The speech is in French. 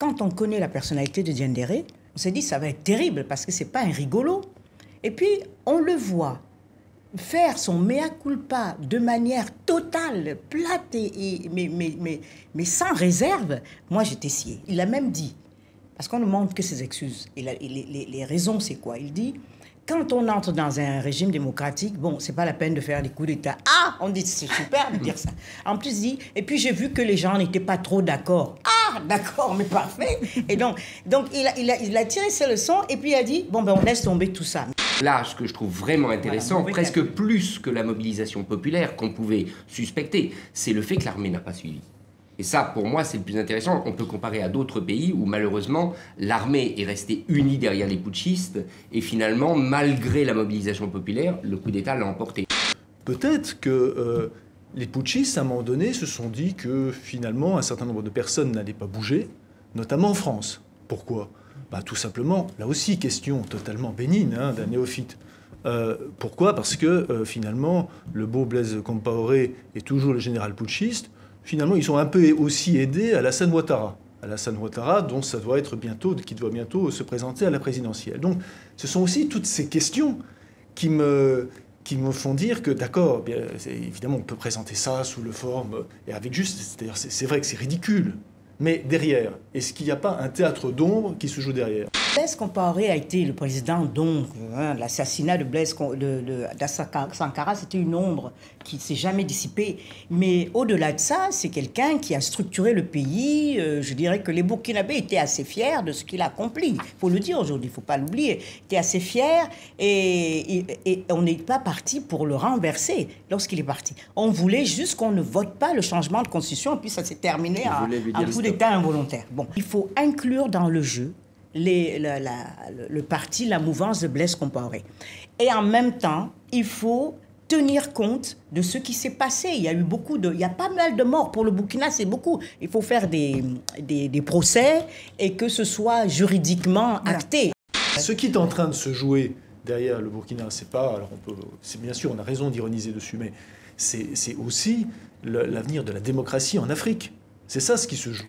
Quand on connaît la personnalité de Diendéré, on s'est dit ça va être terrible parce que c'est pas un rigolo. Et puis on le voit faire son mea culpa de manière totale, plate mais sans réserve. Moi j'étais sciée. Il a même dit, parce qu'on ne montre que ses excuses. Les raisons c'est quoi? Il dit, quand on entre dans un régime démocratique, bon, c'est pas la peine de faire des coups d'État. Ah, on dit, c'est super de dire ça. En plus, il dit, et puis j'ai vu que les gens n'étaient pas trop d'accord. Ah, d'accord, mais parfait. Et donc il a tiré ses leçons et puis il a dit, bon, ben on laisse tomber tout ça. Là, ce que je trouve vraiment intéressant, presque plus que la mobilisation populaire qu'on pouvait suspecter, c'est le fait que l'armée n'a pas suivi. Et ça, pour moi, c'est le plus intéressant. On peut comparer à d'autres pays où, malheureusement, l'armée est restée unie derrière les putschistes et finalement, malgré la mobilisation populaire, le coup d'État l'a emporté. Peut-être que les putschistes, à un moment donné, se sont dit que, finalement, un certain nombre de personnes n'allaient pas bouger, notamment en France. Pourquoi? Tout simplement, là aussi, question totalement bénigne d'un néophyte. Pourquoi? Parce que, finalement, le beau Blaise Compaoré est toujours le général putschiste. Finalement, ils sont un peu aussi aidés à Alassane Ouattara. Alassane Ouattara, dont ça doit être bientôt, qui doit bientôt se présenter à la présidentielle. Donc, ce sont aussi toutes ces questions qui me font dire que, d'accord, évidemment, on peut présenter ça sous le forme, et avec juste, c'est vrai que c'est ridicule. Mais derrière, est-ce qu'il n'y a pas un théâtre d'ombre qui se joue derrière? Blaise Compaoré a été le président d'ombre. L'assassinat de Sankara, c'était une ombre qui ne s'est jamais dissipée. Mais au-delà de ça, c'est quelqu'un qui a structuré le pays. Je dirais que les Burkinabés étaient assez fiers de ce qu'il a accompli. Il faut le dire aujourd'hui, il ne faut pas l'oublier. Ils étaient assez fiers et on n'est pas parti pour le renverser lorsqu'il est parti. On voulait juste qu'on ne vote pas le changement de constitution et puis ça s'est terminé en coup d'État involontaire. Bon, il faut inclure dans le jeu le parti, la mouvance de Blaise Compaoré. Et en même temps, il faut tenir compte de ce qui s'est passé. Il y a eu il y a pas mal de morts. Pour le Burkina, c'est beaucoup. Il faut faire des procès et que ce soit juridiquement acté. Ce qui est en train de se jouer derrière le Burkina, c'est pas... Alors bien sûr, on a raison d'ironiser dessus, mais c'est aussi l'avenir de la démocratie en Afrique. C'est ça ce qui se joue.